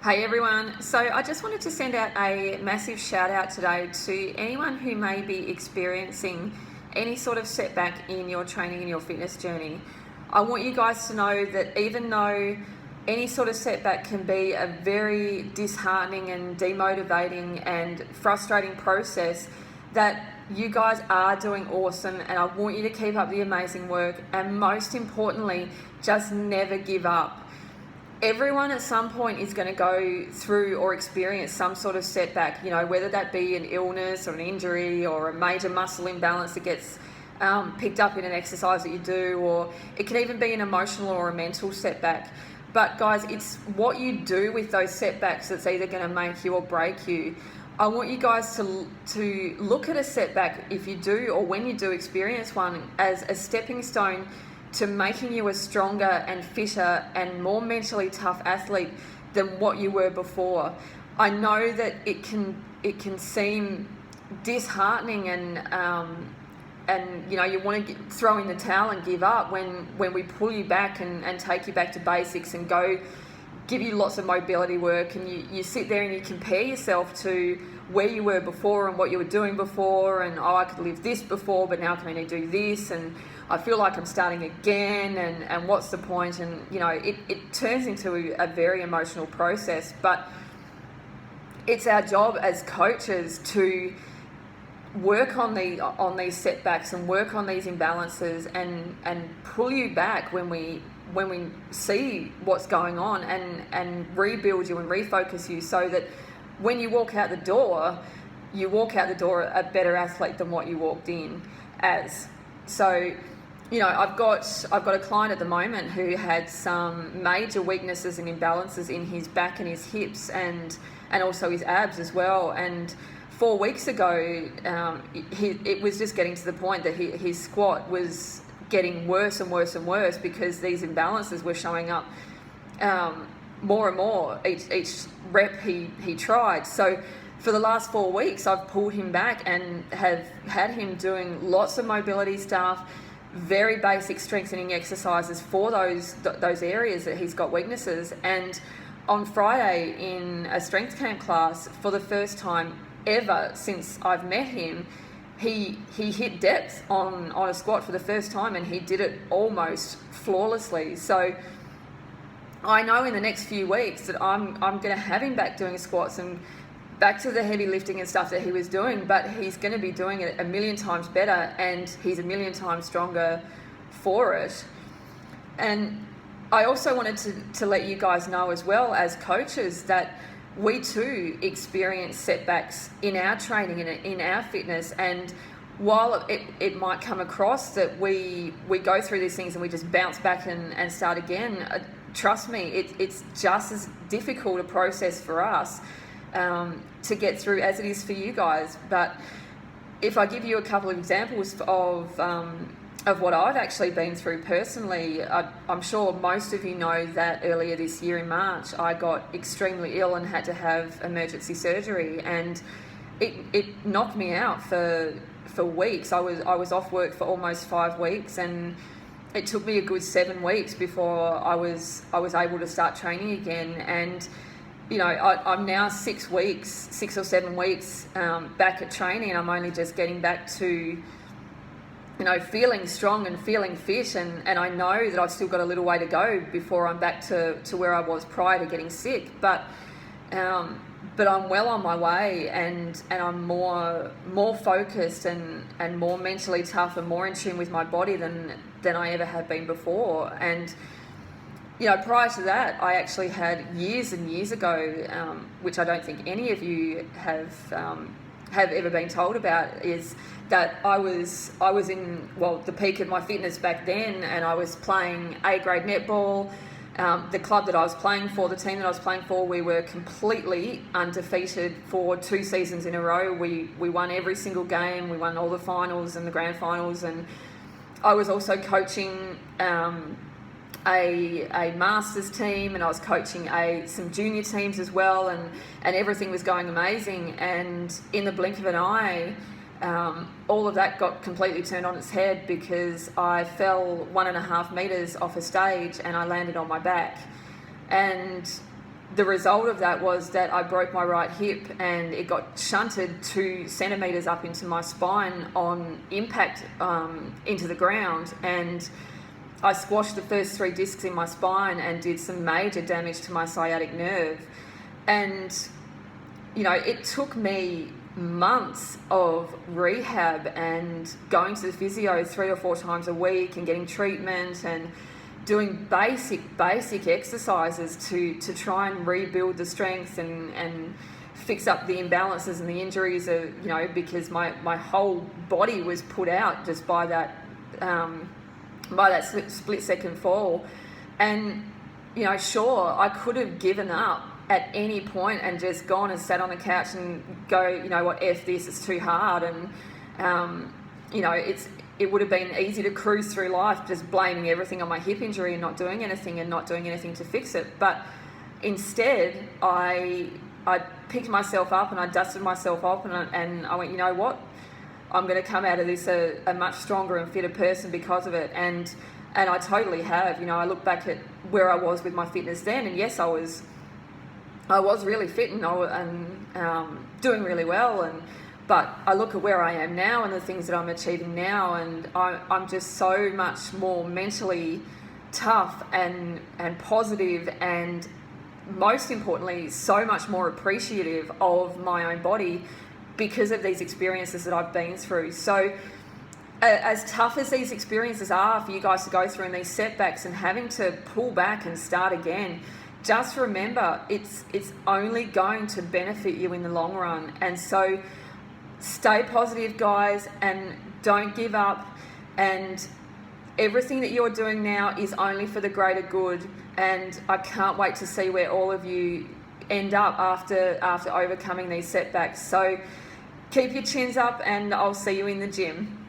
Hey everyone, so I just wanted to send out a massive shout out today to anyone who may be experiencing any sort of setback in your training and your fitness journey. I want you guys to know that even though any sort of setback can be a very disheartening and demotivating and frustrating process, that you guys are doing awesome, and I want you to keep up the amazing work, and most importantly, just never give up. Everyone at some point is going to go through or experience some sort of setback, whether that be an illness or an injury or a major muscle imbalance that gets picked up in an exercise that you do, or it can even be an emotional or a mental setback. But guys, it's what you do with those setbacks that's either going to make you or break you. I want you guys to look at a setback, if you do or when you do experience one, as a stepping stone to making you a stronger and fitter and more mentally tough athlete than what you were before. I know that it can seem disheartening and you want to throw in the towel and give up when we pull you back and take you back to basics and go give you lots of mobility work, and you sit there and you compare yourself to where you were before and what you were doing before, and I could live this before, but now can I only do this, and I feel like I'm starting again, and what's the point? And it turns into a very emotional process. But it's our job as coaches to work on these setbacks and work on these imbalances and pull you back when we see what's going on, and rebuild you and refocus you, so that when you walk out the door, you walk out the door a better athlete than what you walked in as. So I've got a client at the moment who had some major weaknesses and imbalances in his back and his hips and also his abs as well. And 4 weeks ago, it was just getting to the point that his squat was getting worse and worse and worse because these imbalances were showing up more and more each rep he tried. So for the last 4 weeks, I've pulled him back and have had him doing lots of mobility stuff, very basic strengthening exercises for those areas that he's got weaknesses. And on Friday in a strength camp class, for the first time ever since I've met him, he hit depth on a squat for the first time, and he did it almost flawlessly. So I know in the next few weeks that I'm going to have him back doing squats and back to the heavy lifting and stuff that he was doing, but he's going to be doing it a million times better, and he's a million times stronger for it. And I also wanted to let you guys know as well, as coaches, that we too experience setbacks in our training and in our fitness. And while it might come across that we go through these things and we just bounce back and start again, trust me, it's just as difficult a process for us to get through as it is for you guys. But if I give you a couple of examples of what I've actually been through personally, I'm sure most of you know that earlier this year in March, I got extremely ill and had to have emergency surgery, and it knocked me out for weeks. I was off work for almost 5 weeks, and it took me a good 7 weeks before I was able to start training again. And I'm now 6 or 7 weeks back at training, and I'm only just getting back to feeling strong and feeling fit, and I know that I've still got a little way to go before I'm back to where I was prior to getting sick. But I'm well on my way, and I'm more focused and more mentally tough and more in tune with my body than I ever have been before. And prior to that, I actually had years and years ago, which I don't think any of you have ever been told about, is that I was in the peak of my fitness back then, and I was playing A-grade netball. The club that I was playing for, the team that I was playing for, we were completely undefeated for 2 seasons in a row. We won every single game. We won all the finals and the grand finals. And I was also coaching a masters team, and I was coaching some junior teams as well, and everything was going amazing. And in the blink of an eye, all of that got completely turned on its head because I fell 1.5 meters off a stage and I landed on my back. And the result of that was that I broke my right hip, and it got shunted 2 centimeters up into my spine on impact into the ground, and I squashed the first 3 discs in my spine and did some major damage to my sciatic nerve. And it took me months of rehab and going to the physio 3 or 4 times a week and getting treatment and doing basic exercises to try and rebuild the strength and fix up the imbalances and the injuries because my whole body was put out just by that split second fall. And sure, I could have given up at any point and just gone and sat on the couch and go, what, F this, it's too hard. And it would have been easy to cruise through life just blaming everything on my hip injury and not doing anything to fix it. But instead, I picked myself up and I dusted myself off, and I went, you know what, I'm going to come out of this a much stronger and fitter person because of it. And I totally have. I look back at where I was with my fitness then, and yes, I was really fit and doing really well, but I look at where I am now and the things that I'm achieving now, and I'm just so much more mentally tough and positive, and most importantly, so much more appreciative of my own body because of these experiences that I've been through. So as tough as these experiences are for you guys to go through, and these setbacks and having to pull back and start again, just remember it's only going to benefit you in the long run. And so stay positive, guys, and don't give up. And everything that you're doing now is only for the greater good. And I can't wait to see where all of you end up after overcoming these setbacks. So keep your chins up, and I'll see you in the gym.